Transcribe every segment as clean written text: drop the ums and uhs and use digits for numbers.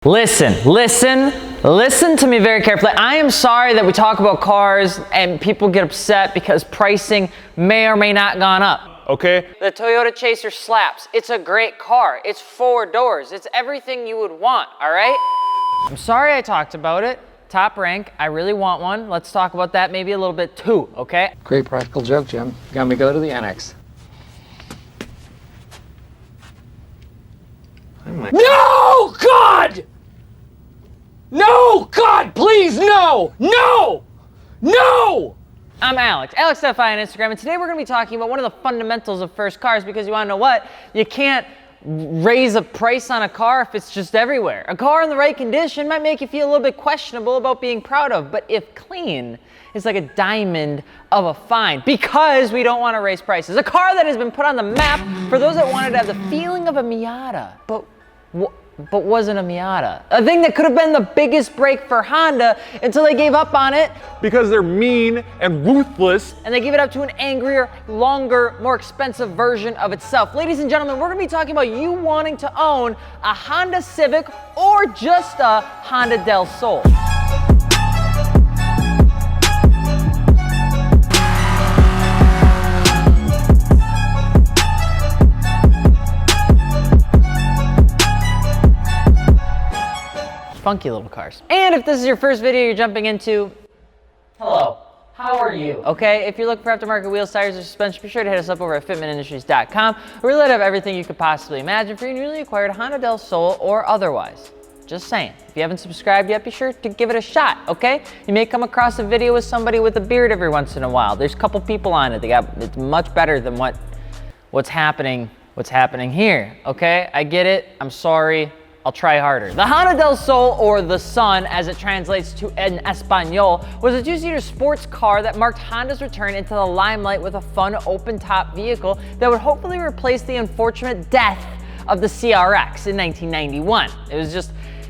Listen to me very carefully. I am sorry that we talk about cars and people get upset because pricing may or may not gone up. Okay? The Toyota Chaser slaps. It's a great car. It's 4 doors. It's everything you would want, all right? I'm sorry I talked about it. Top rank, I really want one. Let's talk about that maybe a little bit too, okay? Great practical joke, Jim. Got me go to the annex. No, God! No, God, please, no! No! No! I'm Alex, Alex.fi on Instagram, and today we're gonna be talking about one of the fundamentals of first cars, because you wanna know what? You can't raise a price on a car if it's just everywhere. A car in the right condition might make you feel a little bit questionable about being proud of, but if clean, it's like a diamond of a find, because we don't wanna raise prices. A car that has been put on the map for those that wanted to have the feeling of a Miata, but wasn't a Miata. A thing that could have been the biggest break for Honda until they gave up on it. Because they're mean and ruthless. And they gave it up to an angrier, longer, more expensive version of itself. Ladies and gentlemen, we're gonna be talking about you wanting to own a Honda Civic or just a Honda Del Sol. Funky little cars. And if this is your first video you're jumping into, hello, how are you? Okay, if you're looking for aftermarket wheels, tires, or suspension, be sure to hit us up over at fitmentindustries.com, where we let have everything you could possibly imagine for your newly acquired Honda Del Sol or otherwise. Just saying, if you haven't subscribed yet, be sure to give it a shot, okay? You may come across a video with somebody with a beard every once in a while. There's a couple people on it. It's much better than what's happening here, okay? I get it, I'm sorry. I'll try harder. The Honda Del Sol, or the Sun as it translates to in Espanol, was a 2-seater sports car that marked Honda's return into the limelight with a fun open-top vehicle that would hopefully replace the unfortunate death of the CRX in 1991.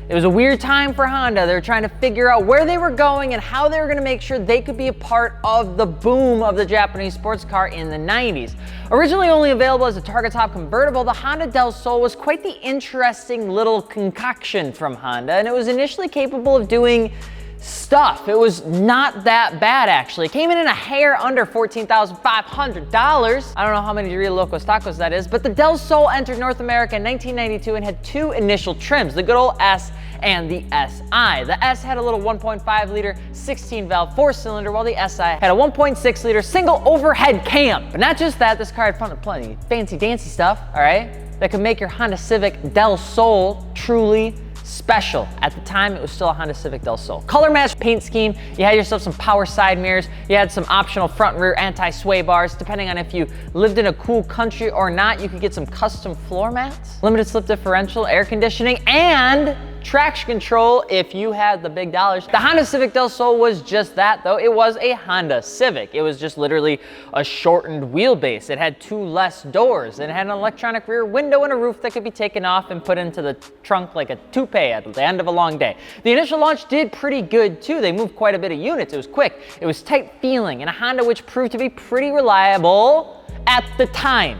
It was a weird time for Honda. They were trying to figure out where they were going and how they were gonna make sure they could be a part of the boom of the Japanese sports car in the 90s. Originally only available as a targa top convertible, the Honda Del Sol was quite the interesting little concoction from Honda, and it was initially capable of doing stuff. It was not that bad, actually. It came in a hair under $14,500. I don't know how many Dorito Locos Tacos that is, but the Del Sol entered North America in 1992 and had 2 initial trims, the good old S and the SI. The S had a little 1.5 liter 16 valve 4-cylinder, while the SI had a 1.6 liter single overhead cam. But not just that, this car had plenty fancy dancy stuff, all right, that could make your Honda Civic Del Sol truly special. At the time, it was still a Honda Civic Del Sol. Color matched paint scheme, you had yourself some power side mirrors, you had some optional front and rear anti-sway bars. Depending on if you lived in a cool country or not, you could get some custom floor mats, limited slip differential, air conditioning, and traction control if you had the big dollars. The Honda Civic Del Sol was just that, though. It was a Honda Civic. It was just literally a shortened wheelbase. It had 2 less doors. It had an electronic rear window and a roof that could be taken off and put into the trunk like a toupee at the end of a long day. The initial launch did pretty good too. They moved quite a bit of units. It was quick. It was tight feeling, and a Honda which proved to be pretty reliable at the time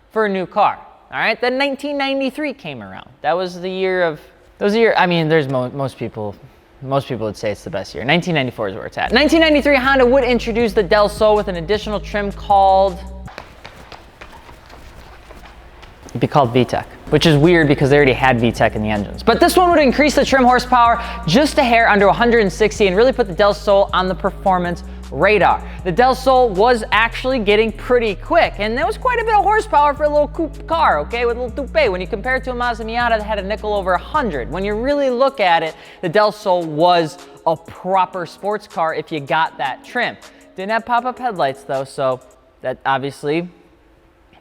for a new car. All right, then 1993 came around. That was the year, I mean, there's most people would say it's the best year. 1994 is where it's at. 1993, Honda would introduce the Del Sol with an additional trim called, it'd be called Vtec, which is weird because they already had Vtec in the engines. But this one would increase the trim horsepower just a hair under 160 and really put the Del Sol on the performance radar. The Del Sol was actually getting pretty quick, and there was quite a bit of horsepower for a little coupe car, okay, with a little toupee. When you compare it to a Mazda Miata that had a nickel over 100, when you really look at it, the Del Sol was a proper sports car if you got that trim. Didn't have pop-up headlights though, so that obviously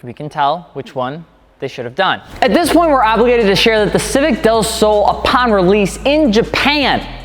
we can tell which one they should have done. At this point, we're obligated to share that the Civic Del Sol, upon release in Japan,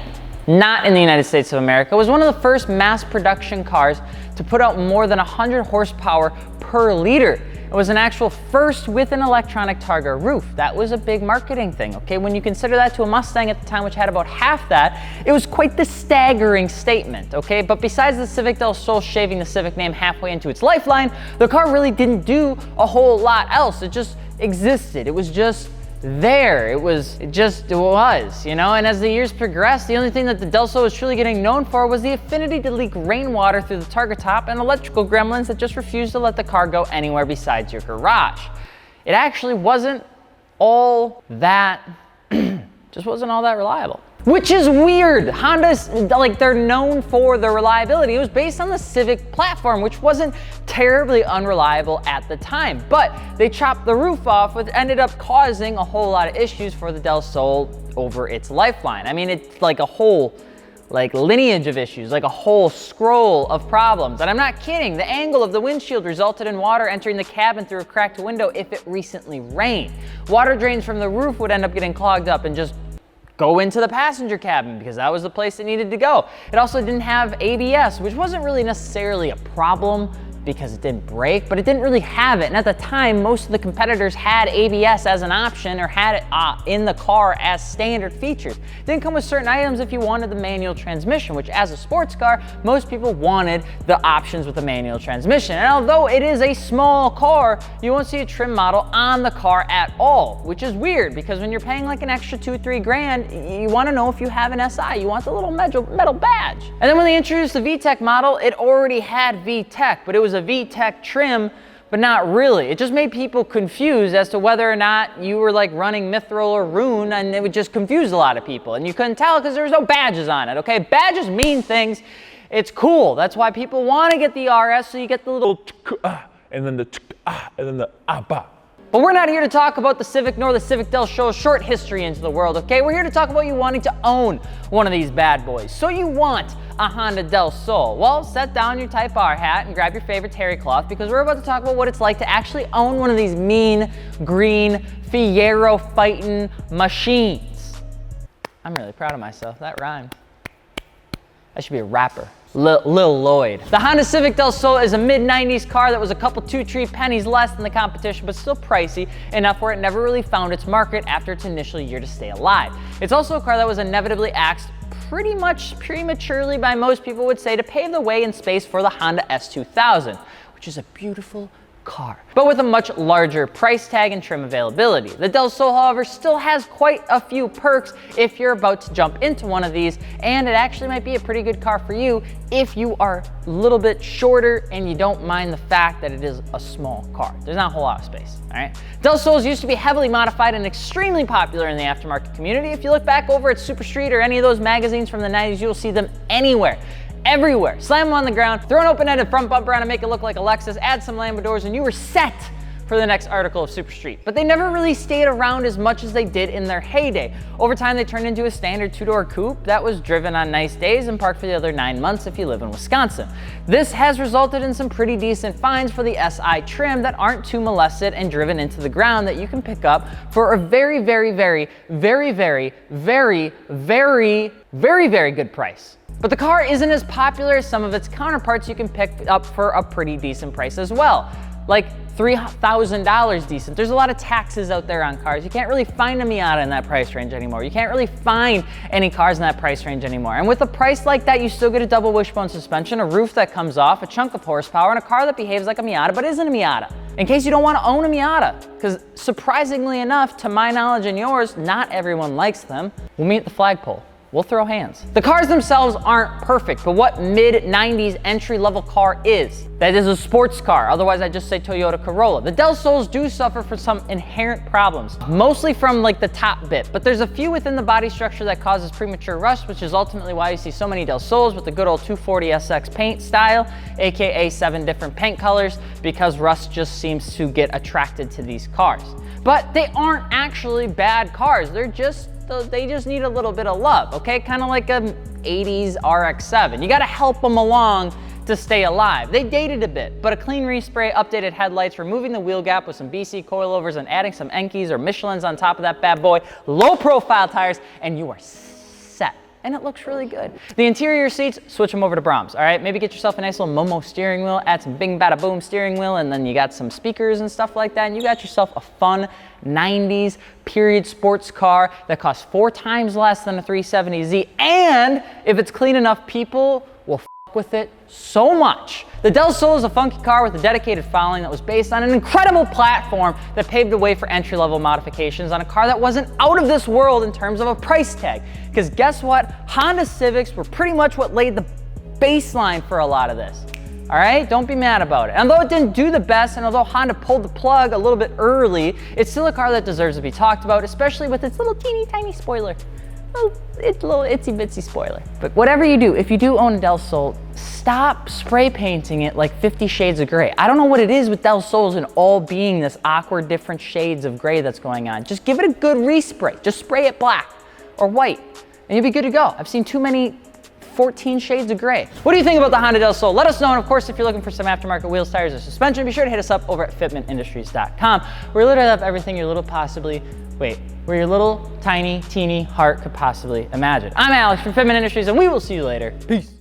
not in the United States of America, was one of the first mass production cars to put out more than 100 horsepower per liter. It was an actual first with an electronic targa roof. That was a big marketing thing, okay? When you consider that to a Mustang at the time, which had about half that, it was quite the staggering statement, okay? But besides the Civic Del Sol shaving the Civic name halfway into its lifeline, the car really didn't do a whole lot else. It just existed. It was just there. It was, you know? And as the years progressed, the only thing that the Del Sol was truly getting known for was the affinity to leak rainwater through the targa top and electrical gremlins that just refused to let the car go anywhere besides your garage. It actually wasn't all that, just wasn't all that reliable. Which is weird. Honda's, like, they're known for their reliability. It was based on the Civic platform, which wasn't terribly unreliable at the time. But they chopped the roof off, which ended up causing a whole lot of issues for the Del Sol over its lifeline. I mean, it's like a whole lineage of issues, like a whole scroll of problems. And I'm not kidding, the angle of the windshield resulted in water entering the cabin through a cracked window if it recently rained. Water drains from the roof would end up getting clogged up and just go into the passenger cabin because that was the place it needed to go. It also didn't have ABS, which wasn't really necessarily a problem because it didn't break, but it didn't really have it. And at the time, most of the competitors had ABS as an option or had it in the car as standard features. It didn't come with certain items if you wanted the manual transmission, which as a sports car, most people wanted the options with the manual transmission. And although it is a small car, you won't see a trim model on the car at all, which is weird because when you're paying like an extra $2-3 grand, you wanna know if you have an SI, you want the little metal badge. And then when they introduced the Vtec model, it already had Vtec, but it was a Vtec trim, but not really. It just made people confused as to whether or not you were like running Mithril or Rune, and it would just confuse a lot of people. And you couldn't tell because there was no badges on it, okay? Badges mean things. It's cool. That's why people want to get the RS, so you get the little and then the and then the ba. But we're not here to talk about the Civic nor the Civic Del Sol's short history into the world, okay? We're here to talk about you wanting to own one of these bad boys. So you want a Honda Del Sol. Well, set down your Type R hat and grab your favorite terry cloth because we're about to talk about what it's like to actually own one of these mean, green, Fiero fighting machines. I'm really proud of myself, that rhymed. I should be a rapper. Lil Lloyd. The Honda Civic Del Sol is a mid-90s car that was a couple 2-3 pennies less than the competition, but still pricey enough where it never really found its market after its initial year to stay alive. It's also a car that was inevitably axed pretty much prematurely by most people would say to pave the way in space for the Honda S2000, which is a beautiful car, but with a much larger price tag and trim availability. The Del Sol, however, still has quite a few perks if you're about to jump into one of these, and it actually might be a pretty good car for you if you are a little bit shorter and you don't mind the fact that it is a small car. There's not a whole lot of space, all right? Del Sols used to be heavily modified and extremely popular in the aftermarket community. If you look back over at Super Street or any of those magazines from the 90s, you'll see them anywhere. Everywhere. Slam them on the ground, throw an open-ended front bumper on and make it look like a Lexus, add some Lambo doors, and you were set for the next article of Super Street. But they never really stayed around as much as they did in their heyday. Over time, they turned into a standard two-door coupe that was driven on nice days and parked for the other 9 months if you live in Wisconsin. This has resulted in some pretty decent finds for the SI trim that aren't too molested and driven into the ground that you can pick up for a very, very, very, very, very, very, very, very, very good price. But the car isn't as popular as some of its counterparts you can pick up for a pretty decent price as well. Like $3,000 decent. There's a lot of taxes out there on cars. You can't really find a Miata in that price range anymore. You can't really find any cars in that price range anymore. And with a price like that, you still get a double wishbone suspension, a roof that comes off, a chunk of horsepower, and a car that behaves like a Miata but isn't a Miata. In case you don't want to own a Miata, because surprisingly enough, to my knowledge and yours, not everyone likes them, we'll meet at the flagpole. We'll throw hands. The cars themselves aren't perfect, but what mid-90s entry-level car is? That is a sports car, otherwise I just say Toyota Corolla. The Del Sols do suffer from some inherent problems, mostly from like the top bit, but there's a few within the body structure that causes premature rust, which is ultimately why you see so many Del Sols with the good old 240SX paint style, AKA 7 different paint colors, because rust just seems to get attracted to these cars. But they aren't actually bad cars, they just need a little bit of love, okay? Kind of like an 80s RX-7. You gotta help them along to stay alive. They dated a bit, but a clean respray, updated headlights, removing the wheel gap with some BC coilovers and adding some Enkis or Michelins on top of that bad boy, low profile tires, and you are set. And it looks really good. The interior seats, switch them over to Brahms, all right? Maybe get yourself a nice little Momo steering wheel, add some bing bada boom steering wheel, and then you got some speakers and stuff like that, and you got yourself a fun 90s period sports car that costs 4 times less than a 370Z, and if it's clean enough, people will with it so much. The Del Sol is a funky car with a dedicated following that was based on an incredible platform that paved the way for entry-level modifications on a car that wasn't out of this world in terms of a price tag. Because guess what? Honda Civics were pretty much what laid the baseline for a lot of this. All right, don't be mad about it. And although it didn't do the best, and although Honda pulled the plug a little bit early, it's still a car that deserves to be talked about, especially with its little teeny tiny spoiler. Well, it's a little itsy bitsy spoiler. But whatever you do, if you do own a Del Sol, stop spray painting it like 50 shades of gray. I don't know what it is with Del Sols and all being this awkward different shades of gray that's going on. Just give it a good respray. Just spray it black or white and you'll be good to go. I've seen too many 14 shades of gray. What do you think about the Honda Del Sol? Let us know, and of course, if you're looking for some aftermarket wheels, tires, or suspension, be sure to hit us up over at fitmentindustries.com. We literally have everything your little where your little tiny, teeny heart could possibly imagine. I'm Alex from Fitment Industries, and we will see you later. Peace.